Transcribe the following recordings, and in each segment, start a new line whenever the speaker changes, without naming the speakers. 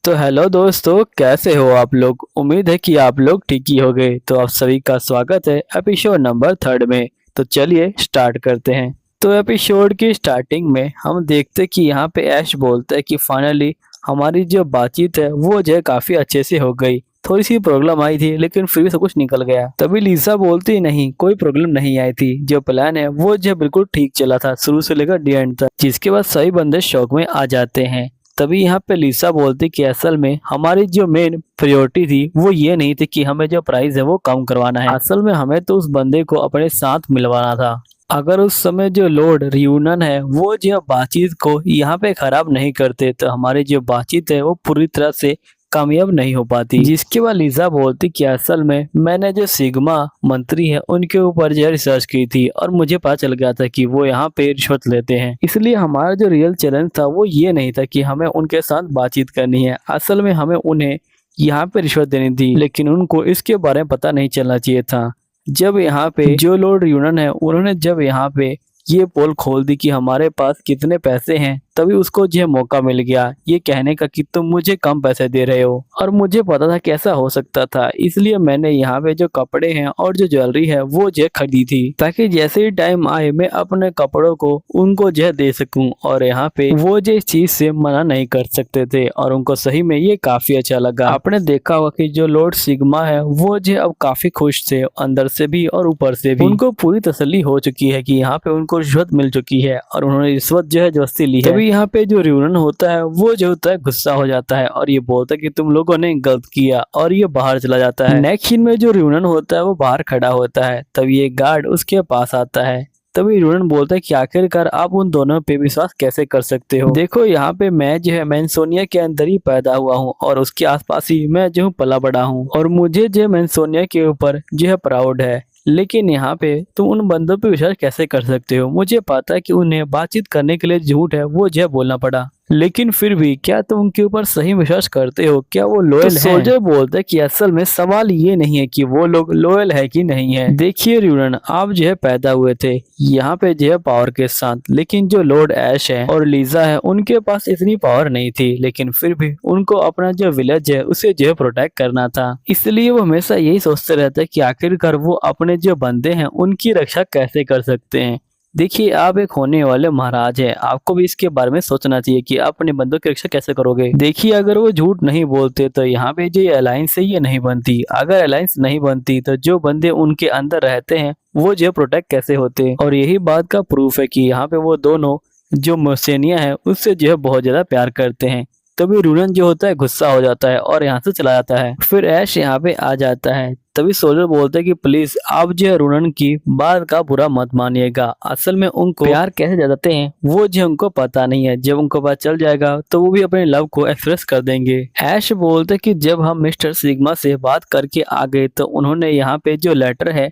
तो हेलो दोस्तों, कैसे हो आप लोग। उम्मीद है कि आप लोग ठीक ही हो गए। तो आप सभी का स्वागत है एपिसोड नंबर 3 में। तो चलिए स्टार्ट करते हैं। तो एपिसोड की स्टार्टिंग में हम देखते कि यहाँ पे ऐश बोलता है कि फाइनली हमारी जो बातचीत है वो जो है काफी अच्छे से हो गई। थोड़ी सी प्रॉब्लम आई थी लेकिन फिर भी सब कुछ निकल गया। तभी लिसा बोलती नहीं, कोई प्रॉब्लम नहीं आई थी। जो प्लान है वो जो है बिल्कुल ठीक चला था शुरू से लेकर दी एंड तक, जिसके बाद सभी बंदे शौक में आ जाते हैं। तभी यहाँ पे लिसा बोलती कि असल में हमारी जो मेन प्रायोरिटी थी वो ये नहीं थी कि हमें जो प्राइस है वो कम करवाना है। असल में हमें तो उस बंदे को अपने साथ मिलवाना था। अगर उस समय जो लॉर्ड रियूनन है वो जो बातचीत को यहाँ पे खराब नहीं करते तो हमारी जो बातचीत है वो पूरी तरह से कामयाब नहीं हो पाती। जिसके बाद लिसा बोलती कि असल में मैंने जो सिग्मा मंत्री है उनके ऊपर जो रिसर्च की थी और मुझे पता चल गया था कि वो यहाँ पे रिश्वत लेते हैं। इसलिए हमारा जो रियल चैलेंज था वो ये नहीं था कि हमें उनके साथ बातचीत करनी है। असल में हमें उन्हें यहाँ पे रिश्वत देनी थी, लेकिन उनको इसके बारे में पता नहीं चलना चाहिए था। जब यहाँ पे जो लॉर्ड रियूनन है उन्होंने जब यहाँ पे ये पोल खोल दी कि हमारे पास कितने पैसे हैं, तभी उसको जो मौका मिल गया ये कहने का कि तुम मुझे कम पैसे दे रहे हो। और मुझे पता था कैसा हो सकता था, इसलिए मैंने यहाँ पे जो कपड़े हैं और जो ज्वेलरी है वो जो खरीदी थी, ताकि जैसे ही टाइम आए मैं अपने कपड़ों को उनको जो दे सकूं। और यहाँ पे वो जो इस चीज से मना नहीं कर सकते थे और उनको सही में ये काफी अच्छा लगा। आपने देखा होगा कि जो लॉर्ड सिग्मा है वो जो अब काफी खुश थे, अंदर से भी और ऊपर से भी। उनको पूरी तसल्ली हो चुकी है कि यहाँ पे उनको रिश्वत मिल चुकी है और उन्होंने रिश्वत जो है जबरदस्ती ली है। तभी यहाँ पे जो रियूनन होता है वो जो होता है गुस्सा हो जाता है और ये बोलता है कि तुम लोगों ने गलत किया, और ये बाहर चला जाता है। नेक्स्ट सीन में जो रियूनन होता है वो बाहर खड़ा होता है, तभी ये गार्ड उसके पास आता है। तभी रियूनन बोलता है कि आखिरकार आप उन दोनों पे विश्वास कैसे कर सकते हो। देखो यहाँ पे मैं जो है मैनसोनिया के अंदर ही पैदा हुआ हूँ और उसके आसपास ही मैं जो पला बड़ा हूँ, और मुझे जो मैनसोनिया के ऊपर जो है प्राउड है। लेकिन यहाँ पे तुम उन बंदों पे विश्वास कैसे कर सकते हो। मुझे पता है कि उन्हें बातचीत करने के लिए झूठ है वो जो बोलना पड़ा, लेकिन फिर भी क्या तुम उनके ऊपर सही विश्वास करते हो? क्या वो लॉयल है? सोल्जर बोलता है कि असल में सवाल ये नहीं है कि वो लोग लॉयल है कि नहीं है। देखिए रियूनन, आप जो है पैदा हुए थे यहाँ पे जो है पावर के साथ, लेकिन जो लॉर्ड ऐश है और लीजा है उनके पास इतनी पावर नहीं थी, लेकिन फिर भी उनको अपना जो विलेज है उसे जो है प्रोटेक्ट करना था। इसलिए वो हमेशा यही सोचते रहते हैं कि आखिरकार वो अपने जो बंदे हैं उनकी रक्षा कैसे कर सकते हैं। देखिए, आप एक होने वाले महाराज हैं, आपको भी इसके बारे में सोचना चाहिए कि आप अपने बंदों की रक्षा कैसे करोगे। देखिए, अगर वो झूठ नहीं बोलते तो यहाँ पे जो अलायंस है ये नहीं बनती। अगर अलायंस नहीं बनती तो जो बंदे उनके अंदर रहते हैं वो जो प्रोटेक्ट कैसे होते। और यही बात का प्रूफ है कि यहाँ पे वो दोनों जो मोसेनिया है उससे जो है बहुत ज्यादा प्यार करते हैं। तभी रूनन जो होता है गुस्सा हो जाता है और यहाँ से चला जाता है। फिर ऐश यहाँ पे आ जाता है। तभी सोल्जर बोलते हैं कि प्लीज आप जो है रूनन की बात का बुरा मत मानिएगा। असल में उनको प्यार कैसे जताते हैं वो जो उनको पता नहीं है। जब उनको पता चल जाएगा तो वो भी अपने लव को एक्सप्रेस कर देंगे। ऐश बोलते कि जब हम मिस्टर सिग्मा से बात करके आ गए तो उन्होंने यहाँ पे जो लेटर है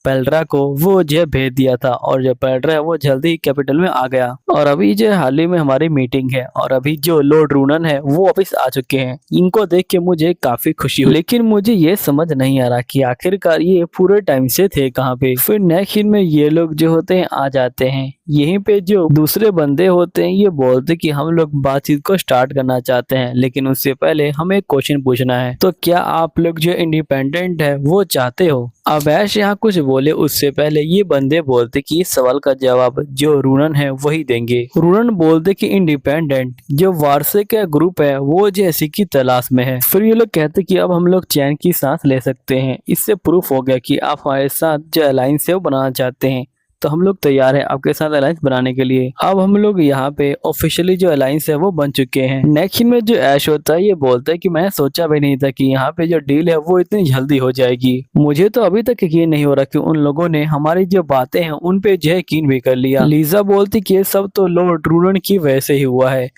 पेल्ड्रा को वो जो भेज दिया था, और जो पेल्ड्रा है वो जल्दी ही कैपिटल में आ गया। और अभी जो हाल ही में हमारी मीटिंग है और अभी जो लॉर्ड रूनन है वो वापस आ चुके हैं। इनको देख के मुझे काफी खुशी हुई, लेकिन मुझे ये समझ नहीं आ रहा कि आखिरकार ये पूरे टाइम से थे कहाँ पे। फिर नेक्स्ट सीन में ये लोग जो होते हैं आ जाते हैं। यहीं पे जो दूसरे बंदे होते हैं ये बोलते कि हम लोग बातचीत को स्टार्ट करना चाहते हैं, लेकिन उससे पहले हमें एक क्वेश्चन पूछना है। तो क्या आप लोग जो इंडिपेंडेंट है वो चाहते हो? अब ऐश यहाँ कुछ बोले उससे पहले ये बंदे बोलते कि इस सवाल का जवाब जो रूनन है वही देंगे। रूनन बोलते कि इंडिपेंडेंट जो वार्से का ग्रुप है वो जो इसी की तलाश में है। फिर ये लोग कहते कि अब हम लोग चैन की सांस ले सकते हैं। इससे प्रूफ हो गया कि आप हमारे साथ जो अलायंस है वो बनाना चाहते हैं, तो हम लोग तैयार हैं आपके साथ अलायंस बनाने के लिए। अब हम लोग यहाँ पे ऑफिशियली जो अलायंस है वो बन चुके हैं। नेक्स्ट में जो ऐश होता है ये बोलता है कि मैं सोचा भी नहीं था कि यहाँ पे जो डील है वो इतनी जल्दी हो जाएगी। मुझे तो अभी तक यकीन नहीं हो रहा कि उन लोगों ने हमारी जो बातें हैं उन पे जो यकीन भी कर लिया। लीजा बोलती कि ये सब तो लॉर्ड रूनन की वजह से ही हुआ है।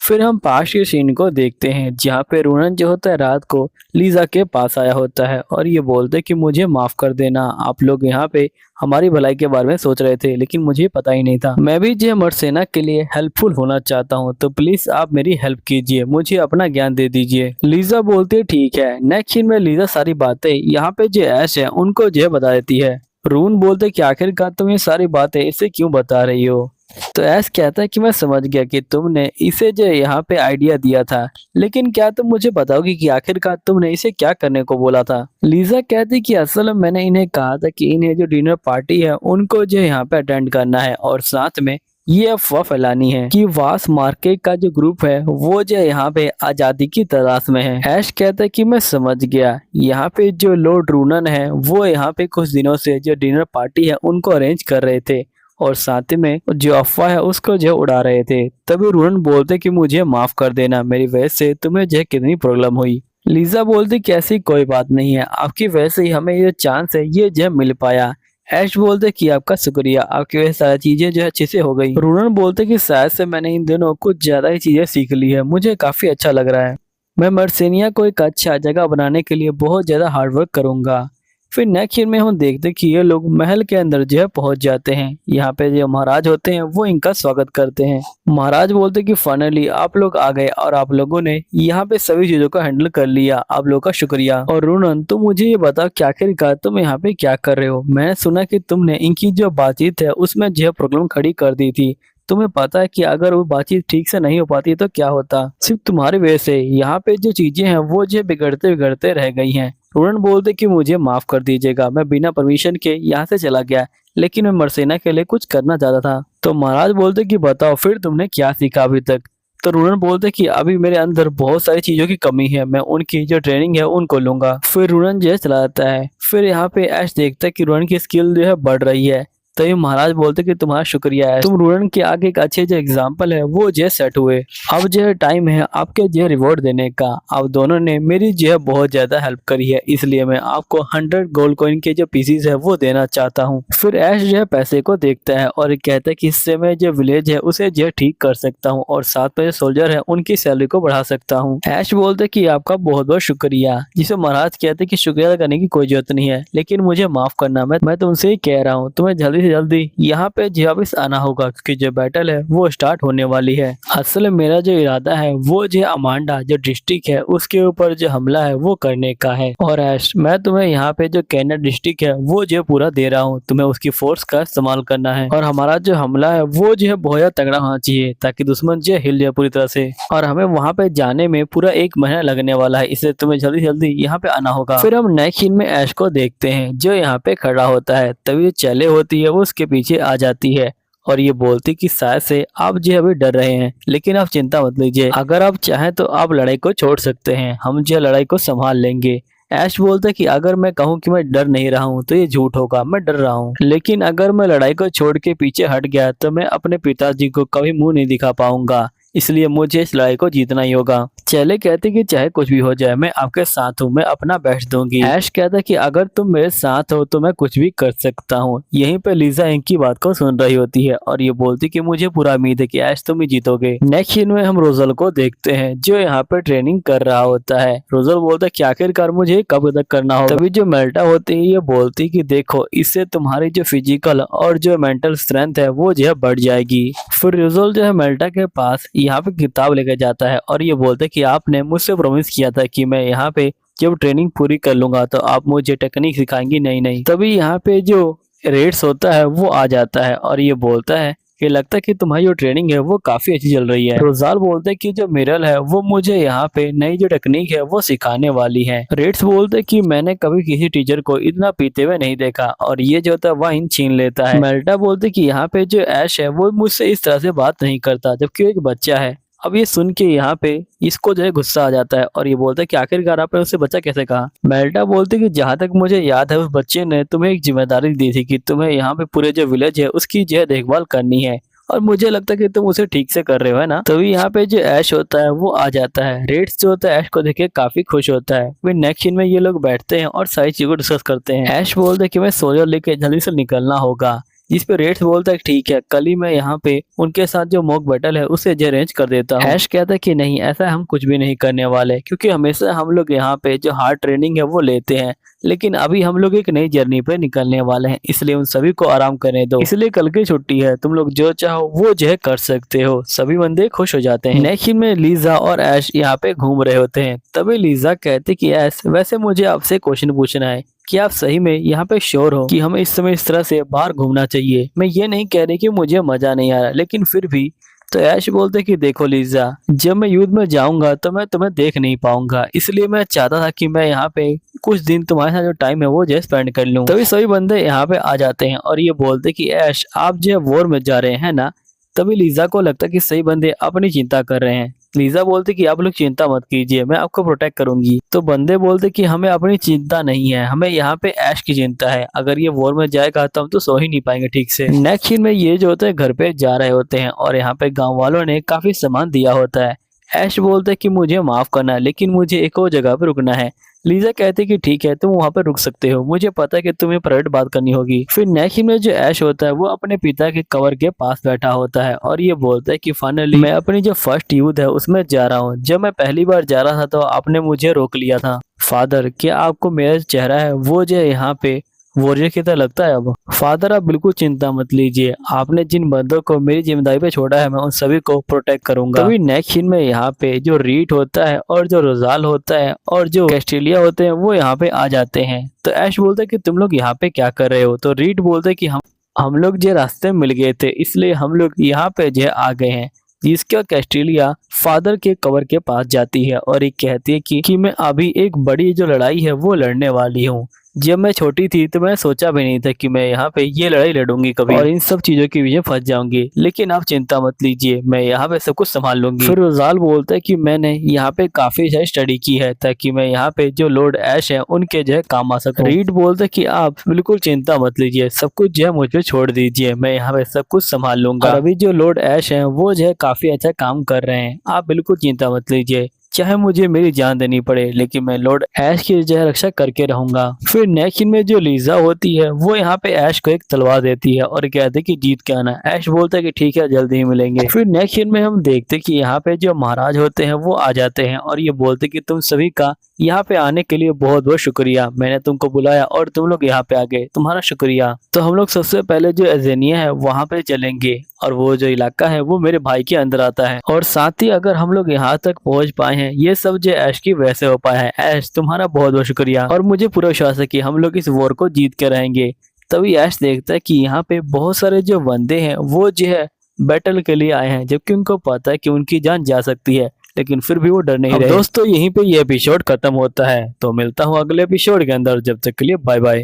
फिर हम पास के सीन को देखते हैं जहाँ पे रूनन जो होता है रात को लीजा के पास आया होता है और ये बोलते कि मुझे माफ कर देना, आप लोग यहाँ पे हमारी भलाई के बारे में सोच रहे थे लेकिन मुझे पता ही नहीं था। मैं भी जो मर्सेना के लिए हेल्पफुल होना चाहता हूँ, तो प्लीज आप मेरी हेल्प कीजिए, मुझे अपना ज्ञान दे दीजिए। लीजा बोलती है ठीक है। नेक्स्ट सीन में लीजा सारी बातें यहाँ पे जो ऐश है उनको जो बता देती है। रून बोलते कि आखिरकार तुम ये सारी बातें इसे क्यों बता रही हो? तो ऐश कहता है कि मैं समझ गया कि तुमने इसे जो यहाँ पे आइडिया दिया था, लेकिन क्या तुम मुझे बताओगी कि आखिरकार तुमने इसे क्या करने को बोला था। लीजा कहती कि असल में मैंने इन्हें कहा था कि इन्हें जो डिनर पार्टी है उनको जो यहाँ पे अटेंड करना है और साथ में ये अफवाह फैलानी है कि वास मार्केट का जो ग्रुप है वो जो यहाँ पे आजादी की तलाश में है। ऐश कहता है कि मैं समझ गया, यहाँ पे जो लॉर्ड रूनन है वो यहाँ पे कुछ दिनों से जो डिनर पार्टी है उनको अरेंज कर रहे थे और साथ में जो अफवाह है उसको जो उड़ा रहे थे। तभी रूनन बोलते कि मुझे माफ कर देना, मेरी वजह से तुम्हें जो कितनी प्रॉब्लम हुई। लीजा बोलती कि ऐसी कोई बात नहीं है, आपकी वजह से ही हमें ये चांस है ये जो मिल पाया। ऐश बोलते कि आपका शुक्रिया, आपकी वजह से सारी चीजें जो है अच्छे से हो गई। रूनन बोलते कि शायद से मैंने इन दिनों कुछ ज्यादा ही चीजें सीख ली है, मुझे काफी अच्छा लग रहा है। मैं मर्सेनिया को एक अच्छा जगह बनाने के लिए बहुत ज्यादा हार्डवर्क करूंगा। फिर नेक्स्ट सीन में हम देखते कि ये लोग महल के अंदर जो है पहुंच जाते हैं। यहाँ पे जो महाराज होते हैं वो इनका स्वागत करते हैं। महाराज बोलते कि फाइनली आप लोग आ गए और आप लोगों ने यहाँ पे सभी चीजों को हैंडल कर लिया, आप लोगों का शुक्रिया। और रूनन तुम मुझे ये बताओ कि आखिरकार तुम यहाँ पे क्या कर रहे हो। मैंने सुना कि तुमने इनकी जो बातचीत है उसमें जो प्रॉब्लम खड़ी कर दी थी। तुम्हें पता है कि अगर वो बातचीत ठीक से नहीं हो पाती तो क्या होता। सिर्फ तुम्हारी वजह से यहाँ पे जो चीजें हैं वो जो बिगड़ते बिगड़ते रह गई हैं। रूनन बोलते कि मुझे माफ कर दीजिएगा, मैं बिना परमिशन के यहाँ से चला गया, लेकिन मैं मर्सेना के लिए कुछ करना चाहता था। तो महाराज बोलते कि बताओ फिर तुमने क्या सीखा अभी तक। तो रूनन बोलते कि अभी मेरे अंदर बहुत सारी चीजों की कमी है, मैं उनकी जो ट्रेनिंग है उनको लूंगा। फिर रूनन जो है चला जाता है। फिर यहाँ पे ऐश देखता है कि रूनन की स्किल जो है बढ़ रही है। तो ये महाराज बोलते कि तुम्हारा शुक्रिया है, तुम रूनन के आगे एक अच्छे जो एग्जाम्पल है वो जो सेट हुए। अब जो है टाइम है आपके जो रिवॉर्ड देने का। आप दोनों ने मेरी जो है बहुत ज्यादा हेल्प करी है, इसलिए मैं आपको 100 गोल्ड कॉइन के जो पीसीज है वो देना चाहता हूँ। फिर ऐश जो है पैसे को देखता है और कहता है कि इससे मैं जो विलेज है उसे जो ठीक कर सकता हूँ और साथ में जो सोल्जर है उनकी सैलरी को बढ़ा सकता हूँ। ऐश बोलते कि आपका बहुत बहुत शुक्रिया, जिसे महाराज कहते कि शुक्रिया करने की कोई जरूरत नहीं है, लेकिन मुझे माफ करना, मैं तुमसे ही कह रहा हूँ, तुम्हें जल्दी से जल्दी यहाँ पे वापस आना होगा क्योंकि जो बैटल है वो स्टार्ट होने वाली है। असल में मेरा जो इरादा है वो जो अमांडा जो डिस्ट्रिक्ट है उसके ऊपर जो हमला है वो करने का है। और ऐश मैं तुम्हें यहाँ पे जो कैनेट डिस्ट्रिक्ट है वो जो पूरा दे रहा हूँ, तुम्हें उसकी फोर्स का इस्तेमाल करना है और हमारा जो हमला है वो जो है बहुत ज्यादा तगड़ा होना चाहिए ताकि दुश्मन जो हिल जाए पूरी तरह से। और हमें वहाँ पे जाने में पूरा 1 महीना लगने वाला है, इसलिए तुम्हें जल्दी जल्दी यहाँ पे आना होगा। फिर हम नेक्स्ट सीन में ऐश को देखते हैं जो यहाँ पे खड़ा होता है। तभी चले होती है वो उसके पीछे आ जाती है और ये बोलती कि शायद से आप जो अभी डर रहे हैं, लेकिन आप चिंता मत लीजिए, अगर आप चाहें तो आप लड़ाई को छोड़ सकते हैं, हम जो लड़ाई को संभाल लेंगे। ऐश बोलता है कि अगर मैं कहूँ कि मैं डर नहीं रहा हूँ तो ये झूठ होगा, मैं डर रहा हूँ, लेकिन अगर मैं लड़ाई को छोड़ के पीछे हट गया तो मैं अपने पिताजी को कभी मुंह नहीं दिखा पाऊंगा, इसलिए मुझे इस लड़ाई को जीतना ही होगा। चैले कहते कि चाहे कुछ भी हो जाए मैं आपके साथ हूँ, मैं अपना बेस्ट दूंगी। ऐश कहता कि अगर तुम मेरे साथ हो तो मैं कुछ भी कर सकता हूँ। यहीं पे लीजा इनकी बात को सुन रही होती है और ये बोलती कि मुझे पूरा उम्मीद है कि ऐश तुम ही जीतोगे। नेक्स्ट सीन में हम रोजल को देखते हैं जो यहाँ पे ट्रेनिंग कर रहा होता है। रोजल बोलता है कि आखिरकार मुझे कब तक करना होगा। तभी जो मेल्टा होती है ये बोलती कि देखो इससे तुम्हारी जो फिजिकल और जो मेंटल स्ट्रेंथ है वो जो है बढ़ जाएगी। फिर रोजल जो है मेल्टा के पास यहाँ पे किताब लेकर जाता है और ये बोलते कि आपने मुझसे प्रॉमिस किया था कि मैं यहाँ पे जब ट्रेनिंग पूरी कर लूंगा तो आप मुझे टेक्निक सिखाएंगी। नहीं तभी यहाँ पे जो रेड्स होता है वो आ जाता है और ये बोलता है कि लगता है कि तुम्हारी जो ट्रेनिंग है वो काफी अच्छी चल रही है। रोजाल बोलते हैं कि जो मिरल है वो मुझे यहाँ पे नई जो टेक्निक है वो सिखाने वाली है। रेड्स बोलते हैं कि मैंने कभी किसी टीचर को इतना पीते हुए नहीं देखा और ये जो होता है वाइन छीन लेता है। मेल्टा बोलते कि यहाँ पे जो ऐश है वो मुझसे इस तरह से बात नहीं करता जबकि एक बच्चा है। अब ये सुन के यहाँ पे इसको जो है गुस्सा आ जाता है और ये बोलता है कि आखिरकार आपने उससे बच्चा कैसे कहा। मेल्टा बोलती कि जहाँ तक मुझे याद है उस बच्चे ने तुम्हें एक जिम्मेदारी दी थी कि तुम्हें यहाँ पे पूरे जो विलेज है उसकी जो है देखभाल करनी है और मुझे लगता है कि तुम उसे ठीक से कर रहे हो, है ना। तभी यहाँ पे जो ऐश होता है वो आ जाता है। रेड्स जो होता है ऐश को देख के काफी खुश होता है। फिर नेक्स्ट सीन में ये लोग बैठते हैं और सारी चीजों को डिस्कस करते हैं। ऐश बोलते हैं कि मैं सोल्जर लेके जल्दी से निकलना होगा, जिस पे रेड्स बोलता है ठीक है कल ही मैं यहाँ पे उनके साथ जो मॉक बैटल है उसे अरेंज कर देता हूँ। ऐश कहता है कि नहीं ऐसा हम कुछ भी नहीं करने वाले क्योंकि हमेशा हम लोग यहाँ पे जो हार्ड ट्रेनिंग है वो लेते हैं, लेकिन अभी हम लोग एक नई जर्नी पे निकलने वाले हैं, इसलिए उन सभी को आराम करने दो, इसलिए कल की छुट्टी है, तुम लोग जो चाहो वो जो है कर सकते हो। सभी बंदे खुश हो जाते हैं। नेक्स्ट सीन में लीजा और ऐश यहाँ पे घूम रहे होते हैं। तभी लीजा कहती कि ऐश वैसे मुझे आपसे क्वेश्चन पूछना है कि आप सही में यहाँ पे श्योर हो कि हमें इस समय इस तरह से बाहर घूमना चाहिए। मैं ये नहीं कह रही कि मुझे मजा नहीं आ रहा, लेकिन फिर भी। तो ऐश बोलते कि देखो लीजा, जब मैं युद्ध में जाऊंगा तो मैं तुम्हें देख नहीं पाऊंगा, इसलिए मैं चाहता था कि मैं यहाँ पे कुछ दिन तुम्हारे साथ जो टाइम है वो जो स्पेंड कर लूं। तभी सभी बंदे यहाँ पे आ जाते हैं और ये बोलते कि ऐश आप जो वॉर में जा रहे हैं ना। तभी लीजा को लगता कि सही बंदे अपनी चिंता कर रहे हैं। लीजा बोलती कि आप लोग चिंता मत कीजिए, मैं आपको प्रोटेक्ट करूंगी। तो बंदे बोलते कि हमें अपनी चिंता नहीं है, हमें यहाँ पे ऐश की चिंता है। अगर ये वॉर में जाएगा तो हम तो सो ही नहीं पाएंगे ठीक से। नेक्स्ट सीन में ये जो होते हैं घर पे जा रहे होते हैं और यहाँ पे गांव वालों ने काफी सामान दिया होता है। ऐश बोलते कि मुझे माफ करना, लेकिन मुझे एक और जगह पे रुकना है। लीजा कहते कि ठीक है, तुम वहाँ पे रुक सकते हो, मुझे पता है कि तुम्हें प्राइवेट बात करनी होगी। फिर नेक्स्ट में जो ऐश होता है वो अपने पिता के कवर के पास बैठा होता है और ये बोलता है कि फाइनली मैं अपनी जो फर्स्ट युद्ध है उसमें जा रहा हूँ। जब मैं पहली बार जा रहा था तो आपने मुझे रोक लिया था। फादर, क्या आपको मेरा चेहरा है वो जो यहाँ पे वॉरियर की तरह लगता है? अब फादर आप बिल्कुल चिंता मत लीजिए, आपने जिन बंदों को मेरी जिम्मेदारी पे छोड़ा है मैं उन सभी को प्रोटेक्ट करूंगा। तभी नेक्स्ट सीन में यहाँ पे जो रीट होता है और जो रोजाल होता है और जो कैस्टेलिया होते हैं वो यहाँ पे आ जाते हैं। तो ऐश बोलता है कि तुम लोग यहाँ पे क्या कर रहे हो? तो रीट बोलते है कि हम लोग जो रास्ते में मिल गए थे, इसलिए हम लोग यहाँ पे जो आ गए हैं। जिसका कैस्टेलिया फादर के कवर के पास जाती है और ये कहती है कि मैं अभी एक बड़ी जो लड़ाई है वो लड़ने वाली हूँ। जब मैं छोटी थी तो मैं सोचा भी नहीं था कि मैं यहाँ पे ये लड़ाई लड़ूंगी कभी और इन सब चीजों के पीछे फंस जाऊंगी, लेकिन आप चिंता मत लीजिए, मैं यहाँ पे सब कुछ संभाल लूंगी। फिर रोजाल बोलता है कि मैंने यहाँ पे काफी सारी स्टडी की है ताकि मैं यहाँ पे जो लॉर्ड ऐश है उनके जो है काम आ सकूं। रीड बोलता है कि आप बिल्कुल चिंता मत लीजिए, सब कुछ जो है मुझ पे छोड़ दीजिए, मैं यहाँ पे सब कुछ संभाल लूंगा। और अभी जो लॉर्ड ऐश है वो जो है काफी अच्छा काम कर रहे हैं, आप बिल्कुल चिंता मत लीजिए, चाहे मुझे मेरी जान देनी पड़े, लेकिन मैं लॉर्ड ऐश की जो है रक्षा करके रहूंगा। फिर नेक्स्ट सीन में जो लीजा होती है वो यहाँ पे ऐश को एक तलवार देती है और कहते कि जीत के आना। ऐश बोलता है कि ठीक है, जल्दी ही मिलेंगे। फिर नेक्स्ट सीन में हम देखते कि यहाँ पे जो महाराज होते हैं वो आ जाते हैं और ये बोलते कि तुम सभी का यहाँ पे आने के लिए बहुत बहुत शुक्रिया, मैंने तुमको बुलाया और तुम लोग यहाँ पे आ गए, तुम्हारा शुक्रिया। तो हम लोग सबसे पहले जो एजेनिया है वहाँ पे चलेंगे और वो जो इलाका है वो मेरे भाई के अंदर आता है। और साथ ही अगर हम लोग यहाँ तक पहुँच पाए हैं ये सब जो ऐश की वजह से हो पाया है। ऐश तुम्हारा बहुत बहुत शुक्रिया और मुझे पूरा विश्वास है कि हम लोग इस वॉर को जीत के रहेंगे। तभी ऐश देखता है कि यहाँ पे बहुत सारे जो बंदे हैं वो जो है बैटल के लिए आए हैं, जबकि उनको पता है कि उनकी जान जा सकती है, लेकिन फिर भी वो डर नहीं रहे। दोस्तों यहीं पे ये एपिसोड खत्म होता है, तो मिलता हूँ अगले एपिसोड के अंदर, जब तक के लिए बाय बाय।